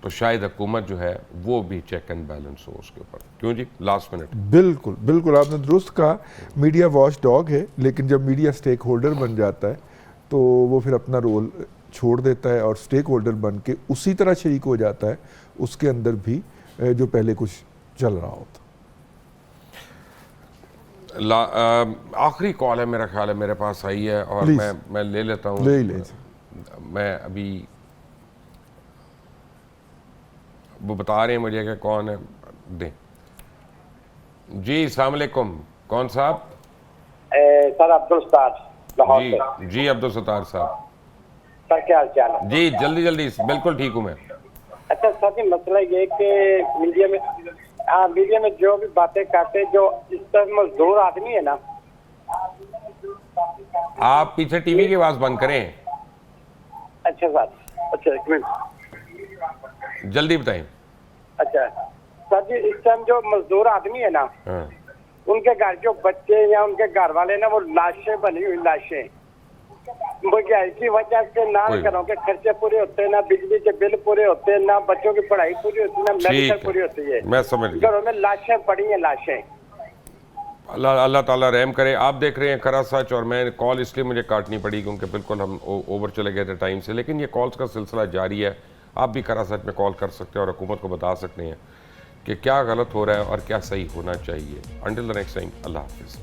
Speaker 1: तो शायद हुकूमत जो है वो भी चेक एंड बैलेंस हो उसके ऊपर। क्यों जी? Last minute.
Speaker 2: बिल्कुल बिल्कुल आपने दुरुस्त कहा, मीडिया वॉच डॉग है, लेकिन जब मीडिया स्टेक होल्डर बन जाता है तो वो फिर अपना रोल छोड़ देता है और स्टेक होल्डर बन के उसी तरह शरीक हो जाता है उसके अंदर भी जो पहले कुछ चल रहा होता।
Speaker 1: आखिरी कॉल है मेरा ख्याल है मेरे पास आई है और मैं ले लेता हूँ।
Speaker 2: ले
Speaker 1: मैं अभी वो बता रहे हैं मुझे कि कौन है। दें जी। अस्सलाम वालेकुम। कौन साहब?
Speaker 14: सर अब्दुल सत्तार लाहौर से।
Speaker 1: जी अब्दुल सत्तार साहब,
Speaker 14: सर क्या हाल चाल है?
Speaker 1: जी जल्दी बिल्कुल ठीक हूँ मैं।
Speaker 14: अच्छा सर जी, मसला ये कि मीडिया में जो भी बातें करते, जो इस तरह मजदूर आदमी है ना।
Speaker 1: आप पीछे टीवी की आवाज बंद करें।
Speaker 14: अच्छा सर, अच्छा एक मिनट
Speaker 1: जल्दी बताएं।
Speaker 14: अच्छा सर जी, इस टाइम जो मजदूर आदमी है ना, उनके घर जो बच्चे या उनके घर वाले ना, वो लाशें बनी हुई लाशें महंगाई की वजह से ना घरों के खर्चे पूरे होते हैं, ना बिजली के बिल पूरे होते हैं, ना बच्चों की पढ़ाई पूरी होती है, ना मेडिकल पूरी होती है।
Speaker 1: मैं समझ गया।
Speaker 14: घरों में लाशें पड़ी हैं, लाशें।
Speaker 1: अल्लाह ताला रहम करे। आप देख रहे हैं खरा सच, और मैं कॉल इसलिए मुझे काटनी पड़ी क्योंकि बिल्कुल हम ओवर चले गए थे टाइम से, लेकिन ये कॉल्स का सिलसिला जारी है। आप भी खरा सच में कॉल कर सकते हैं और हुकूमत को बता सकते हैं कि क्या गलत हो रहा है और क्या सही होना चाहिए। अंटिल द नेक्स्ट टाइम, अल्लाह हाफिज़।